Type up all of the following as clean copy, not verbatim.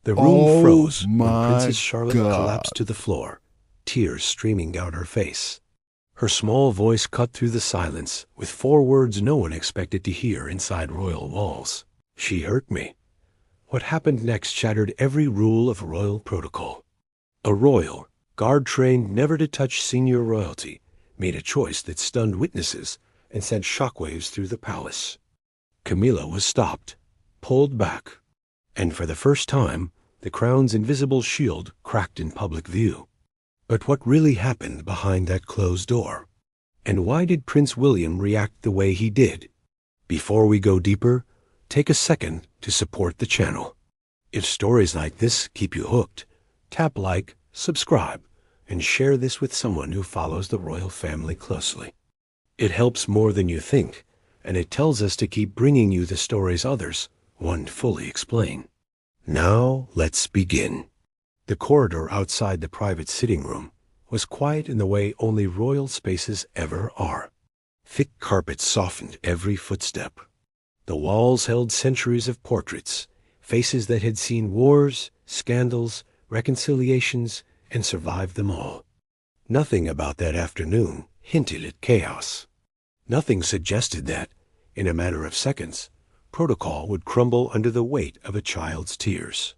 The room Oh froze when Princess my Charlotte collapsed God. to the floor, tears streaming down her face. Her small voice cut through the silence with 4 words no one expected to hear inside royal walls. She hurt me. What happened next shattered every rule of royal protocol. A royal, guard-trained never to touch senior royalty, made a choice that stunned witnesses and sent shockwaves through the palace. Camilla was stopped, pulled back, and for the first time, the crown's invisible shield cracked in public view. But what really happened behind that closed door? And why did Prince William react the way he did? Before we go deeper, take a second to support the channel. If stories like this keep you hooked, tap like, subscribe, and share this with someone who follows the royal family closely. It helps more than you think, and it tells us to keep bringing you the stories others won't fully explain. Now let's begin. The corridor outside the private sitting room was quiet in the way only royal spaces ever are. Thick carpets softened every footstep. The walls held centuries of portraits, faces that had seen wars, scandals, reconciliations, and survived them all. Nothing about that afternoon hinted at chaos. Nothing suggested that, in a matter of seconds, protocol would crumble under the weight of a child's tears.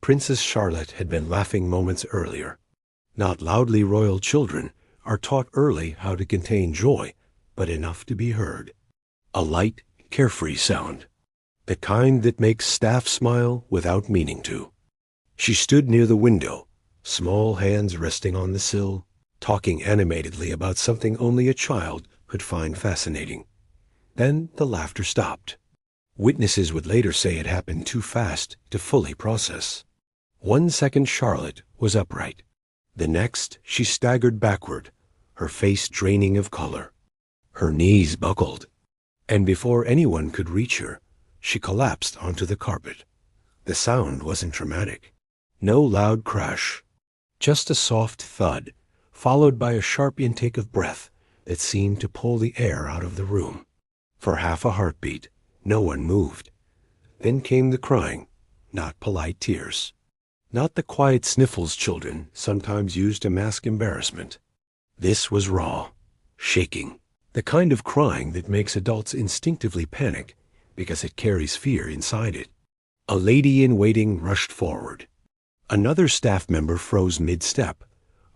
Princess Charlotte had been laughing moments earlier. Not loudly royal children are taught early how to contain joy, but enough to be heard. A light, carefree sound, the kind that makes staff smile without meaning to. She stood near the window, small hands resting on the sill, talking animatedly about something only a child could find fascinating. Then the laughter stopped. Witnesses would later say it happened too fast to fully process. 1 second Charlotte was upright. The next she staggered backward, her face draining of color. Her knees buckled, and before anyone could reach her, she collapsed onto the carpet. The sound wasn't dramatic. No loud crash. Just a soft thud, followed by a sharp intake of breath that seemed to pull the air out of the room. For half a heartbeat, no one moved. Then came the crying, not polite tears. Not the quiet sniffles children sometimes use to mask embarrassment. This was raw, shaking, the kind of crying that makes adults instinctively panic because it carries fear inside it. A lady-in-waiting rushed forward. Another staff member froze mid-step,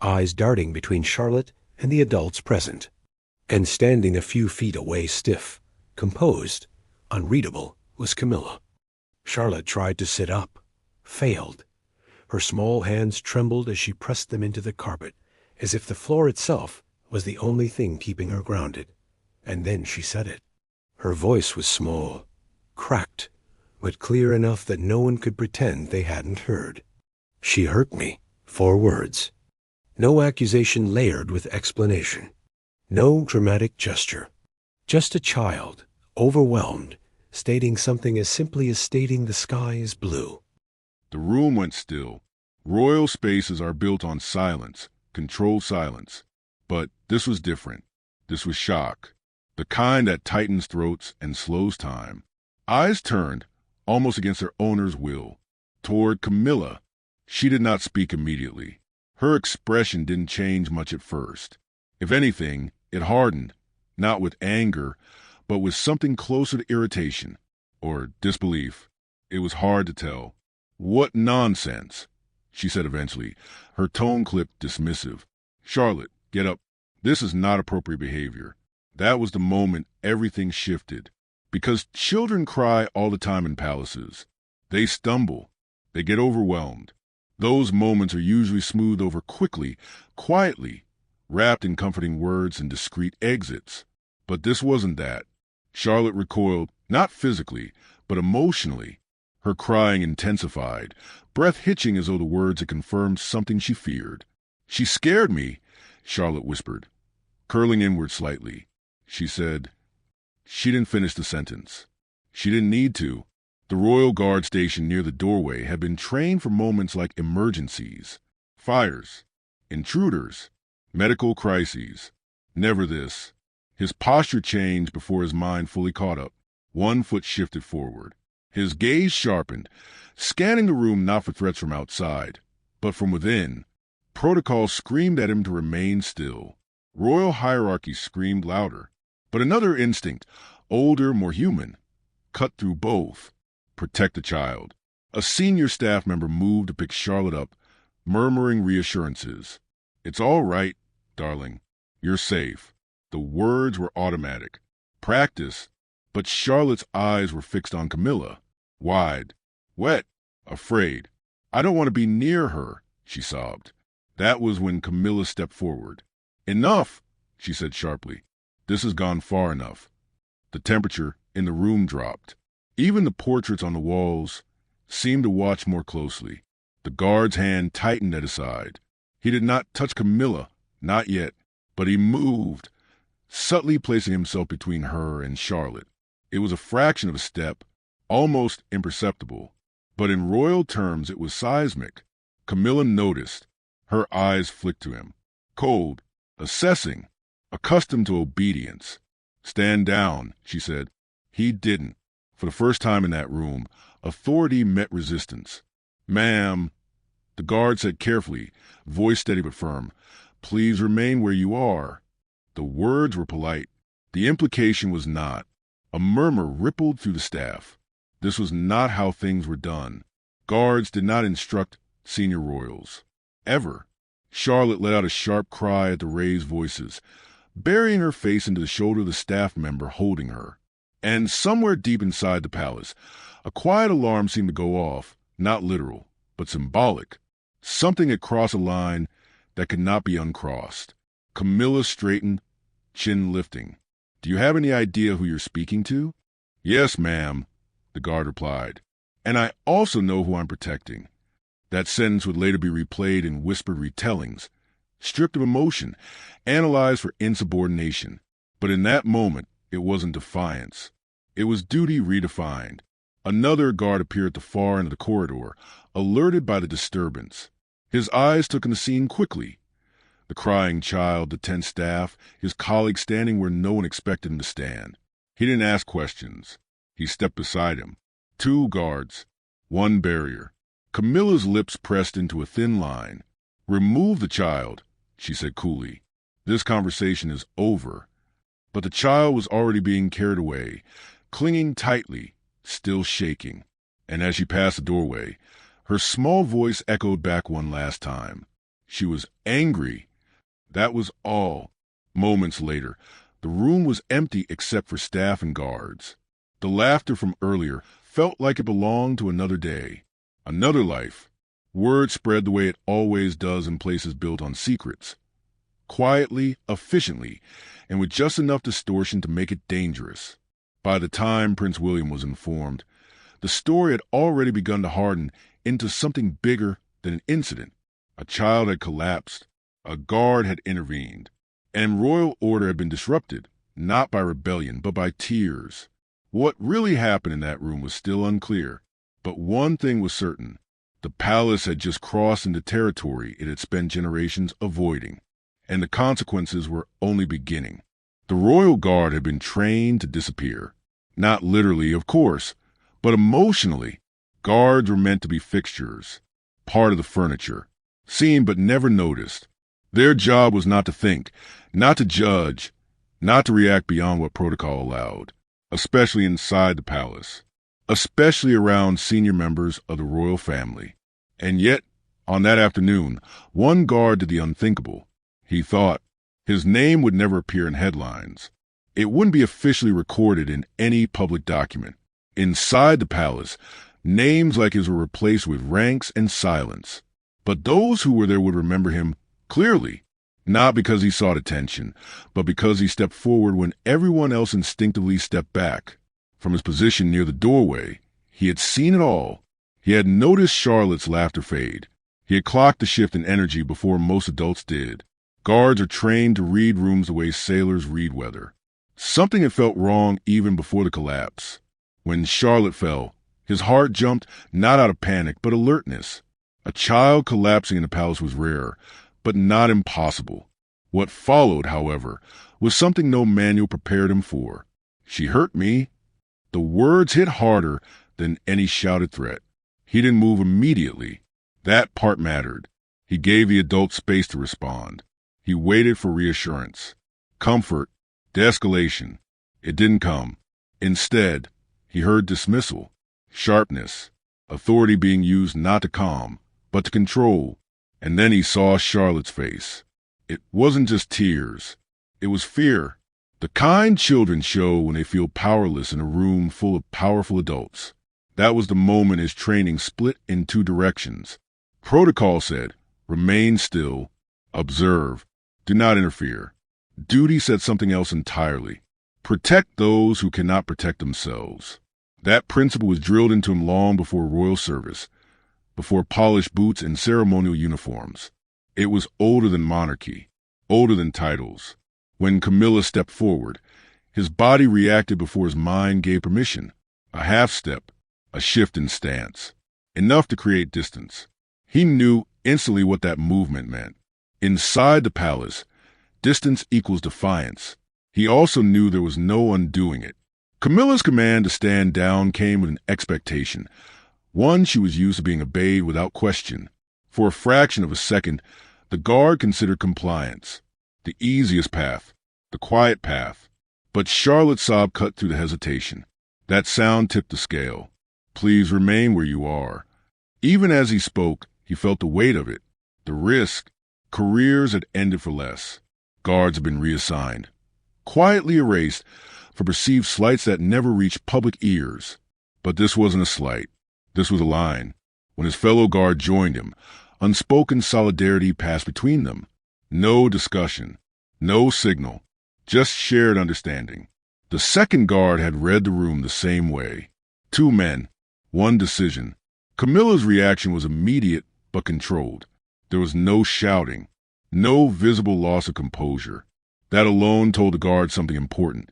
eyes darting between Charlotte and the adults present. And standing a few feet away stiff, composed, unreadable, was Camilla. Charlotte tried to sit up, failed. Her small hands trembled as she pressed them into the carpet, as if the floor itself was the only thing keeping her grounded. And then she said it. Her voice was small, cracked, but clear enough that no one could pretend they hadn't heard. She hurt me. 4 words. No accusation layered with explanation. No dramatic gesture. Just a child, overwhelmed, stating something as simply as stating the sky is blue. The room went still. Royal spaces are built on silence, controlled silence. But this was different. This was shock. The kind that tightens throats and slows time. Eyes turned, almost against their owner's will, toward Camilla. She did not speak immediately. Her expression didn't change much at first. If anything, it hardened, not with anger, but with something closer to irritation or disbelief. It was hard to tell. "What nonsense," she said eventually, her tone clipped dismissive. "Charlotte, get up. This is not appropriate behavior." That was the moment everything shifted. Because children cry all the time in palaces. They stumble. They get overwhelmed. Those moments are usually smoothed over quickly, quietly, wrapped in comforting words and discreet exits. But this wasn't that. Charlotte recoiled, not physically, but emotionally. Her crying intensified, breath hitching as though the words had confirmed something she feared. "She scared me," Charlotte whispered, curling inward slightly. She said, she didn't finish the sentence. She didn't need to. The royal guard stationed near the doorway had been trained for moments like emergencies, fires, intruders, medical crises. Never this. His posture changed before his mind fully caught up. One foot shifted forward. His gaze sharpened, scanning the room not for threats from outside, but from within. Protocol screamed at him to remain still. Royal hierarchy screamed louder. But another instinct, older, more human, cut through both. Protect the child. A senior staff member moved to pick Charlotte up, murmuring reassurances. It's all right, darling. You're safe. The words were automatic. Practice. But Charlotte's eyes were fixed on Camilla. Wide. Wet. Afraid. I don't want to be near her, she sobbed. That was when Camilla stepped forward. Enough, she said sharply. This has gone far enough. The temperature in the room dropped. Even the portraits on the walls seemed to watch more closely. The guard's hand tightened at his side. He did not touch Camilla, not yet, but he moved, subtly placing himself between her and Charlotte. It was a fraction of a step, almost imperceptible, but in royal terms it was seismic. Camilla noticed. Her eyes flicked to him. Cold, assessing, accustomed to obedience. Stand down, she said. He didn't. For the first time in that room, authority met resistance. Ma'am, the guard said carefully, voice steady but firm, please remain where you are. The words were polite. The implication was not. A murmur rippled through the staff. This was not how things were done. Guards did not instruct senior royals. Ever. Charlotte let out a sharp cry at the raised voices, burying her face into the shoulder of the staff member holding her. And somewhere deep inside the palace, a quiet alarm seemed to go off, not literal, but symbolic. Something had crossed a line that could not be uncrossed. Camilla straightened, chin lifting. Do you have any idea who you're speaking to? Yes, ma'am, the guard replied. And I also know who I'm protecting. That sentence would later be replayed in whispered retellings, stripped of emotion, analyzed for insubordination. But in that moment, it wasn't defiance. It was duty redefined. Another guard appeared at the far end of the corridor, alerted by the disturbance. His eyes took in the scene quickly. The crying child, the tense staff, his colleague standing where no one expected him to stand. He didn't ask questions. He stepped beside him. 2 guards, 1 barrier. Camilla's lips pressed into a thin line. Remove the child, she said coolly. This conversation is over. But the child was already being carried away, clinging tightly, still shaking. And as she passed the doorway, her small voice echoed back one last time. She was angry. That was all. Moments later, the room was empty except for staff and guards. The laughter from earlier felt like it belonged to another day, another life. Word spread the way it always does in places built on secrets. Quietly, efficiently, and with just enough distortion to make it dangerous. By the time Prince William was informed, the story had already begun to harden into something bigger than an incident. A child had collapsed, a guard had intervened, and royal order had been disrupted, not by rebellion, but by tears. What really happened in that room was still unclear, but one thing was certain. The palace had just crossed into territory it had spent generations avoiding, and the consequences were only beginning. The royal guard had been trained to disappear. Not literally, of course, but emotionally. Guards were meant to be fixtures, part of the furniture, seen but never noticed. Their job was not to think, not to judge, not to react beyond what protocol allowed, especially inside the palace, especially around senior members of the royal family. And yet, on that afternoon, one guard did the unthinkable. He thought his name would never appear in headlines. It wouldn't be officially recorded in any public document. Inside the palace, names like his were replaced with ranks and silence. But those who were there would remember him clearly, not because he sought attention, but because he stepped forward when everyone else instinctively stepped back. From his position near the doorway, he had seen it all. He had noticed Charlotte's laughter fade. He had clocked the shift in energy before most adults did. Guards are trained to read rooms the way sailors read weather. Something had felt wrong even before the collapse. When Charlotte fell, his heart jumped not out of panic but alertness. A child collapsing in the palace was rare, but not impossible. What followed, however, was something no manual prepared him for. She hurt me. The words hit harder than any shouted threat. He didn't move immediately. That part mattered. He gave the adult space to respond. He waited for reassurance, comfort, de-escalation. It didn't come. Instead, he heard dismissal, sharpness, authority being used not to calm, but to control. And then he saw Charlotte's face. It wasn't just tears. It was fear. The kind children show when they feel powerless in a room full of powerful adults. That was the moment his training split in two directions. Protocol said, remain still, observe, do not interfere. Duty said something else entirely. Protect those who cannot protect themselves. That principle was drilled into him long before royal service, before polished boots and ceremonial uniforms. It was older than monarchy, older than titles. When Camilla stepped forward, his body reacted before his mind gave permission. A half step, a shift in stance, enough to create distance. He knew instantly what that movement meant. Inside the palace, distance equals defiance. He also knew there was no undoing it. Camilla's command to stand down came with an expectation, one she was used to being obeyed without question. For a fraction of a second, the guard considered compliance, the easiest path, the quiet path. But Charlotte's sob cut through the hesitation. That sound tipped the scale. Please remain where you are. Even as he spoke, he felt the weight of it, the risk. Careers had ended for less. Guards had been reassigned, quietly erased for perceived slights that never reached public ears. But this wasn't a slight. This was a line. When his fellow guard joined him, unspoken solidarity passed between them. No discussion, no signal, just shared understanding. The second guard had read the room the same way. Two men, one decision. Camilla's reaction was immediate but controlled. There was no shouting, no visible loss of composure. That alone told the guard something important.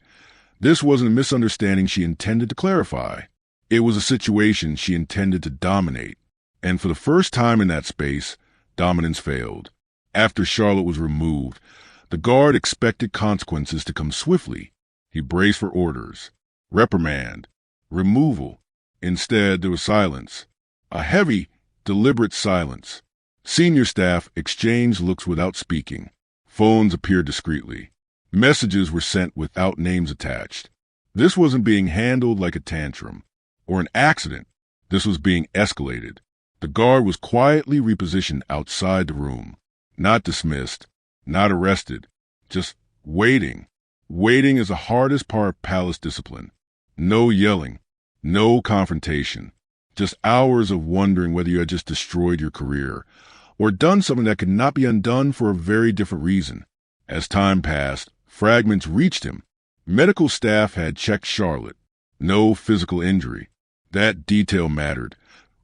This wasn't a misunderstanding she intended to clarify. It was a situation she intended to dominate. And for the first time in that space, dominance failed. After Charlotte was removed, the guard expected consequences to come swiftly. He braced for orders, reprimand, removal. Instead, there was silence. A heavy, deliberate silence. Senior staff exchanged looks without speaking. Phones appeared discreetly. Messages were sent without names attached. This wasn't being handled like a tantrum or an accident. This was being escalated. The guard was quietly repositioned outside the room. Not dismissed, not arrested, just waiting. Waiting is the hardest part of palace discipline. No yelling, no confrontation. Just hours of wondering whether you had just destroyed your career or done something that could not be undone for a very different reason. As time passed, fragments reached him. Medical staff had checked Charlotte. No physical injury. That detail mattered,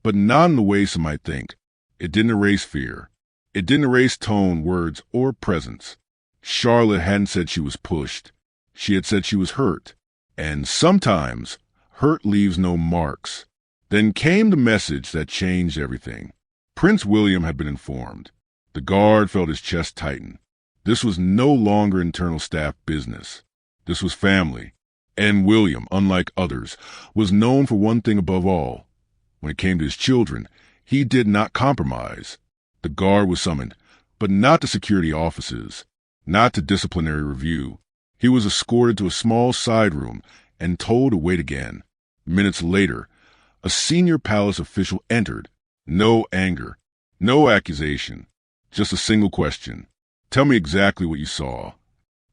but not in the way some might think. It didn't erase fear. It didn't erase tone, words, or presence. Charlotte hadn't said she was pushed. She had said she was hurt. And sometimes, hurt leaves no marks. Then came the message that changed everything. Prince William had been informed. The guard felt his chest tighten. This was no longer internal staff business. This was family. And William, unlike others, was known for one thing above all. When it came to his children, he did not compromise. The guard was summoned, but not to security offices, not to disciplinary review. He was escorted to a small side room and told to wait again. Minutes later, a senior palace official entered. No anger, no accusation, just a single question. Tell me exactly what you saw.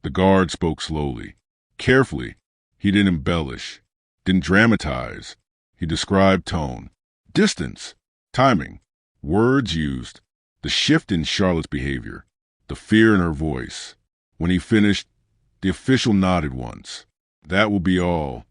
The guard spoke slowly, carefully. He didn't embellish, didn't dramatize. He described tone, distance, timing, words used, the shift in Charlotte's behavior, the fear in her voice. When he finished, the official nodded once. That will be all.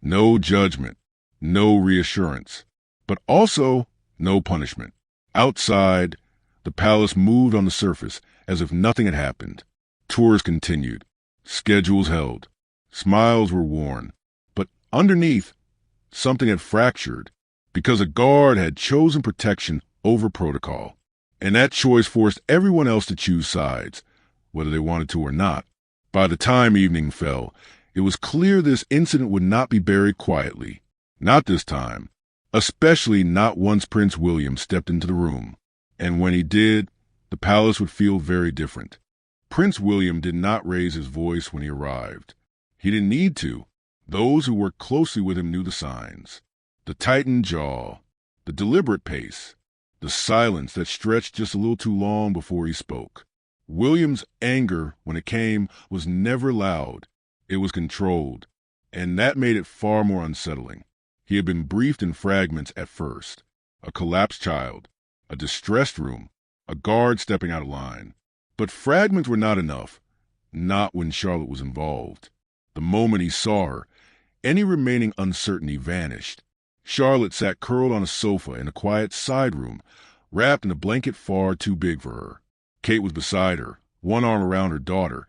No judgment, no reassurance, but also no punishment. Outside, the palace moved on the surface as if nothing had happened. Tours continued. Schedules held. Smiles were worn. But underneath, something had fractured because a guard had chosen protection over protocol. And that choice forced everyone else to choose sides, whether they wanted to or not. By the time evening fell, it was clear this incident would not be buried quietly. Not this time. Especially not once Prince William stepped into the room. And when he did, the palace would feel very different. Prince William did not raise his voice when he arrived. He didn't need to. Those who worked closely with him knew the signs. The tightened jaw, the deliberate pace, the silence that stretched just a little too long before he spoke. William's anger, when it came, was never loud. It was controlled, and that made it far more unsettling. He had been briefed in fragments at first. A collapsed child, a distressed room, a guard stepping out of line. But fragments were not enough, not when Charlotte was involved. The moment he saw her, any remaining uncertainty vanished. Charlotte sat curled on a sofa in a quiet side room, wrapped in a blanket far too big for her. Kate was beside her, one arm around her daughter,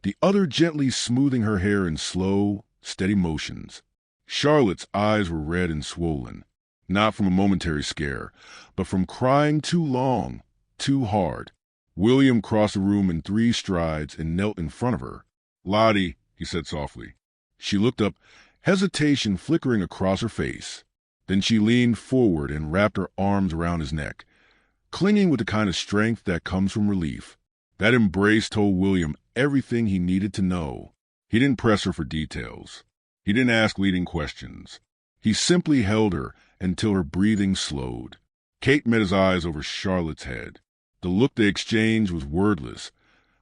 the other gently smoothing her hair in slow, steady motions. Charlotte's eyes were red and swollen, not from a momentary scare, but from crying too long, too hard. William crossed the room in 3 strides and knelt in front of her. "Lottie," he said softly. She looked up, hesitation flickering across her face. Then she leaned forward and wrapped her arms around his neck, clinging with the kind of strength that comes from relief. That embrace told William everything he needed to know. He didn't press her for details. He didn't ask leading questions. He simply held her until her breathing slowed. Kate met his eyes over Charlotte's head. The look they exchanged was wordless,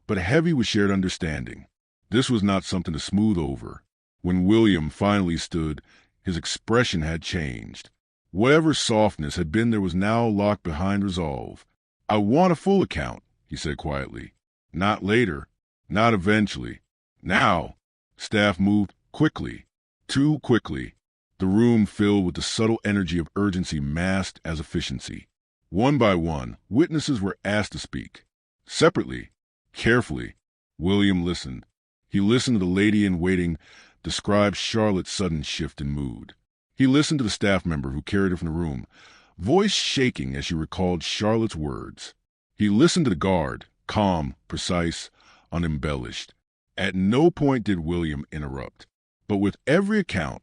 but heavy with shared understanding. This was not something to smooth over. When William finally stood, his expression had changed. Whatever softness had been there was now locked behind resolve. "I want a full account," he said quietly. "Not later. Not eventually. Now." Staff moved quickly. Too quickly. The room filled with the subtle energy of urgency masked as efficiency. One by one, witnesses were asked to speak. Separately, carefully, William listened. He listened to the lady in waiting describe Charlotte's sudden shift in mood. He listened to the staff member who carried her from the room, voice shaking as she recalled Charlotte's words. He listened to the guard, calm, precise, unembellished. At no point did William interrupt. But with every account,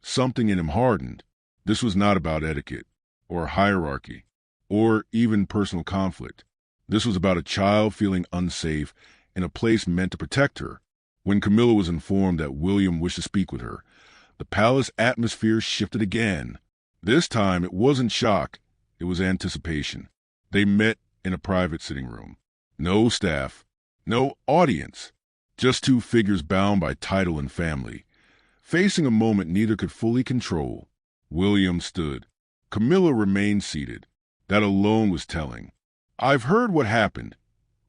something in him hardened. This was not about etiquette, or hierarchy, or even personal conflict. This was about a child feeling unsafe in a place meant to protect her. When Camilla was informed that William wished to speak with her, the palace atmosphere shifted again. This time it wasn't shock, it was anticipation. They met in a private sitting room. No staff, no audience, just 2 figures bound by title and family, facing a moment neither could fully control. William stood. Camilla remained seated. That alone was telling. "I've heard what happened,"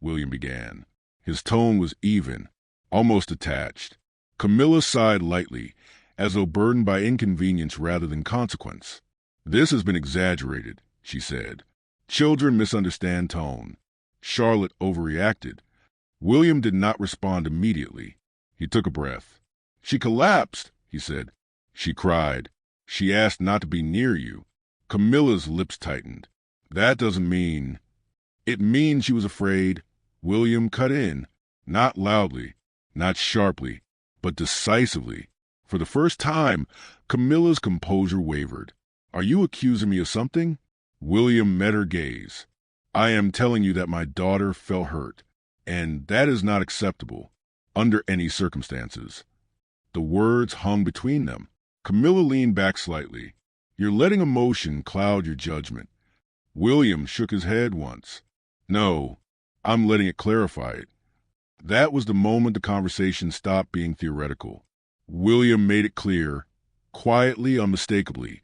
William began. His tone was even, almost detached. Camilla sighed lightly, as though burdened by inconvenience rather than consequence. "This has been exaggerated," she said. "Children misunderstand tone." Charlotte overreacted. William did not respond immediately. He took a breath. "She collapsed," he said. "She cried. She asked not to be near you." Camilla's lips tightened. "That doesn't mean—" "It means she was afraid." William cut in, not loudly, not sharply, but decisively. For the first time, Camilla's composure wavered. "Are you accusing me of something?" William met her gaze. "I am telling you that my daughter felt hurt, and that is not acceptable, under any circumstances." The words hung between them. Camilla leaned back slightly. "You're letting emotion cloud your judgment." William shook his head once. "No, I'm letting it clarify it." That was the moment the conversation stopped being theoretical. William made it clear, quietly, unmistakably,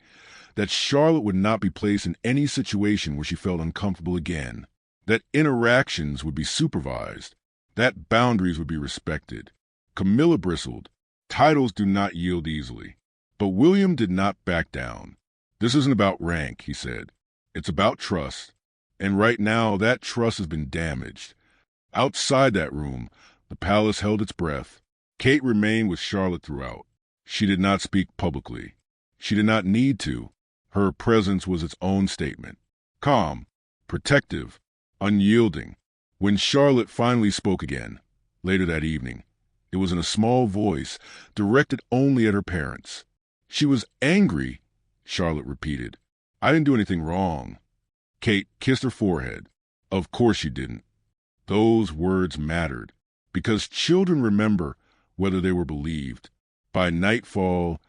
that Charlotte would not be placed in any situation where she felt uncomfortable again, that interactions would be supervised, that boundaries would be respected. Camilla bristled. Titles do not yield easily. But William did not back down. "This isn't about rank," he said. "It's about trust. And right now, that trust has been damaged." Outside that room, the palace held its breath. Kate remained with Charlotte throughout. She did not speak publicly. She did not need to. Her presence was its own statement. Calm, protective, unyielding. When Charlotte finally spoke again, later that evening, it was in a small voice, directed only at her parents. She was angry, Charlotte repeated. I didn't do anything wrong. Kate kissed her forehead. Of course you didn't. Those words mattered, because children remember whether they were believed. By nightfall,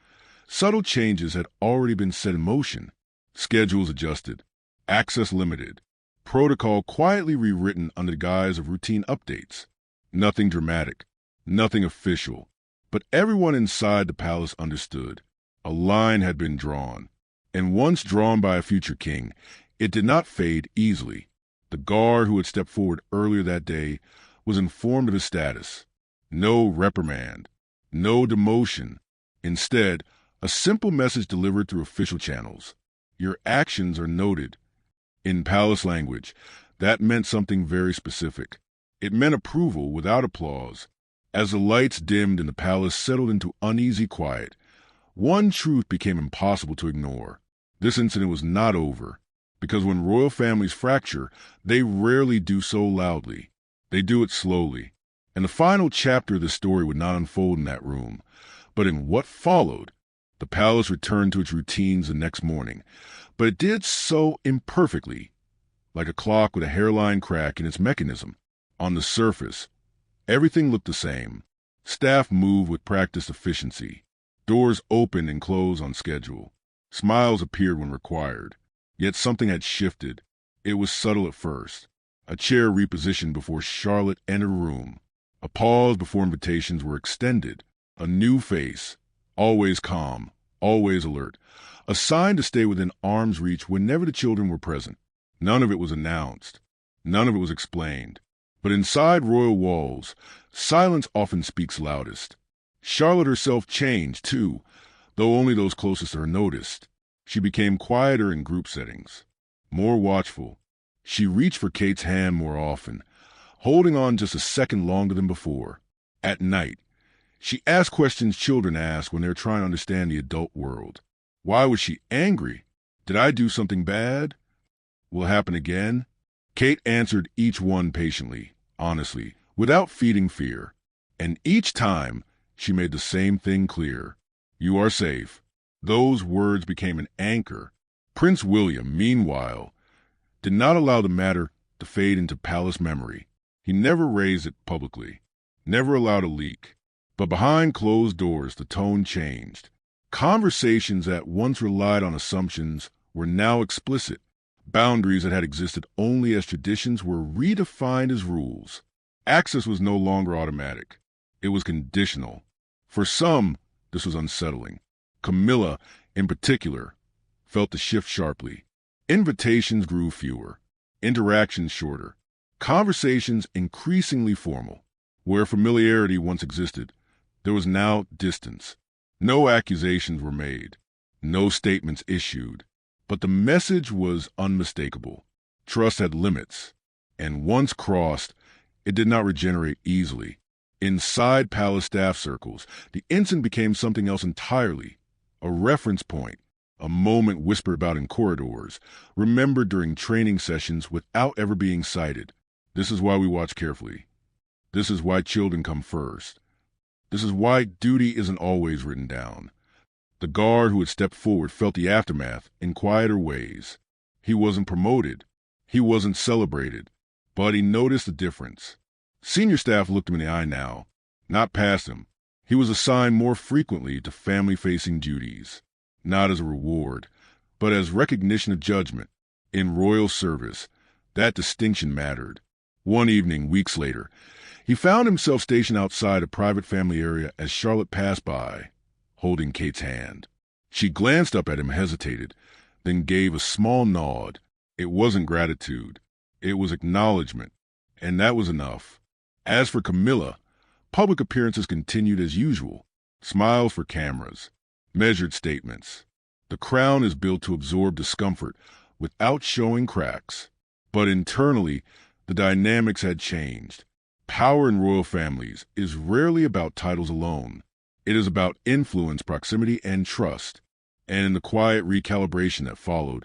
subtle changes had already been set in motion. Schedules adjusted, access limited, protocol quietly rewritten under the guise of routine updates. Nothing dramatic, nothing official, but everyone inside the palace understood. A line had been drawn, and once drawn by a future king, it did not fade easily. The guard who had stepped forward earlier that day was informed of his status. No reprimand, no demotion. Instead, a simple message delivered through official channels. Your actions are noted. In palace language, that meant something very specific. It meant approval without applause. As the lights dimmed and the palace settled into uneasy quiet, one truth became impossible to ignore. This incident was not over, because when royal families fracture, they rarely do so loudly. They do it slowly. And the final chapter of the story would not unfold in that room, but in what followed. The palace returned to its routines the next morning, but it did so imperfectly, like a clock with a hairline crack in its mechanism. On the surface, everything looked the same. Staff moved with practiced efficiency. Doors opened and closed on schedule. Smiles appeared when required. Yet something had shifted. It was subtle at first. A chair repositioned before Charlotte entered a room. A pause before invitations were extended. A new face, always calm, always alert. A sign to stay within arm's reach whenever the children were present. None of it was announced. None of it was explained. But inside royal walls, silence often speaks loudest. Charlotte herself changed, too, though only those closest to her noticed. She became quieter in group settings, more watchful. She reached for Kate's hand more often, holding on just a second longer than before. At night, she asked questions children ask when they're trying to understand the adult world. Why was she angry? Did I do something bad? Will it happen again? Kate answered each one patiently, honestly, without feeding fear. And each time, she made the same thing clear. You are safe. Those words became an anchor. Prince William, meanwhile, did not allow the matter to fade into palace memory. He never raised it publicly, never allowed a leak. But behind closed doors, the tone changed. Conversations that once relied on assumptions were now explicit. Boundaries that had existed only as traditions were redefined as rules. Access was no longer automatic. It was conditional. For some, this was unsettling. Camilla, in particular, felt the shift sharply. Invitations grew fewer, interactions shorter, conversations increasingly formal. Where familiarity once existed, there was now distance. No accusations were made, no statements issued. But the message was unmistakable. Trust had limits, and once crossed, it did not regenerate easily. Inside palace staff circles, the incident became something else entirely. A reference point, a moment whispered about in corridors, remembered during training sessions without ever being cited. This is why we watch carefully. This is why children come first. This is why duty isn't always written down. The guard who had stepped forward felt the aftermath in quieter ways. He wasn't promoted. He wasn't celebrated. But he noticed the difference. Senior staff looked him in the eye now, not past him. He was assigned more frequently to family-facing duties, not as a reward, but as recognition of judgment. In royal service, that distinction mattered. One evening, weeks later, he found himself stationed outside a private family area as Charlotte passed by, holding Kate's hand. She glanced up at him, hesitated, then gave a small nod. It wasn't gratitude. It was acknowledgement, and that was enough. As for Camilla, public appearances continued as usual. Smiles for cameras, measured statements. The crown is built to absorb discomfort without showing cracks. But internally, the dynamics had changed. Power in royal families is rarely about titles alone. It is about influence, proximity, and trust. And in the quiet recalibration that followed,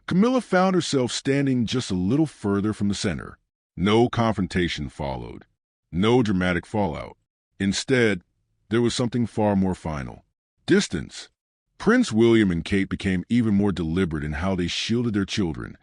Camilla found herself standing just a little further from the center. No confrontation followed. No dramatic fallout. Instead, there was something far more final. Distance. Prince William and Kate became even more deliberate in how they shielded their children,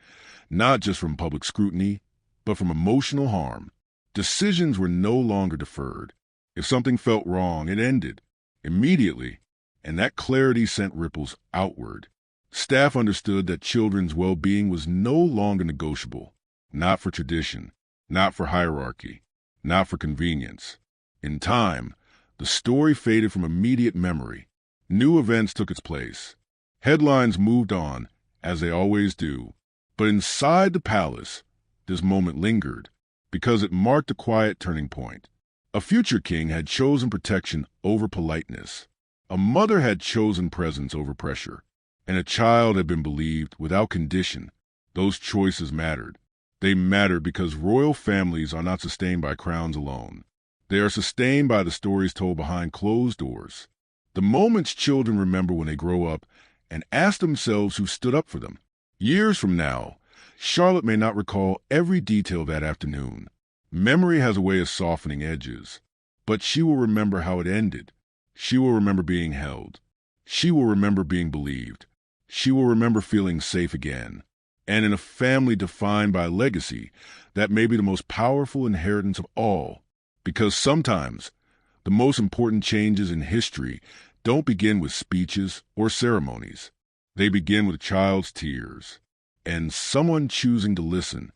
not just from public scrutiny, but from emotional harm. Decisions were no longer deferred. If something felt wrong, it ended immediately, and that clarity sent ripples outward. Staff understood that children's well-being was no longer negotiable, not for tradition, not for hierarchy, not for convenience. In time, the story faded from immediate memory. New events took its place. Headlines moved on, as they always do. But inside the palace, this moment lingered, because it marked a quiet turning point. A future king had chosen protection over politeness. A mother had chosen presence over pressure. And a child had been believed without condition. Those choices mattered. They mattered because royal families are not sustained by crowns alone. They are sustained by the stories told behind closed doors. The moments children remember when they grow up and ask themselves who stood up for them. Years from now, Charlotte may not recall every detail of that afternoon. Memory has a way of softening edges. But she will remember how it ended. She will remember being held. She will remember being believed. She will remember feeling safe again. And in a family defined by legacy, that may be the most powerful inheritance of all. Because sometimes, the most important changes in history don't begin with speeches or ceremonies. They begin with a child's tears and someone choosing to listen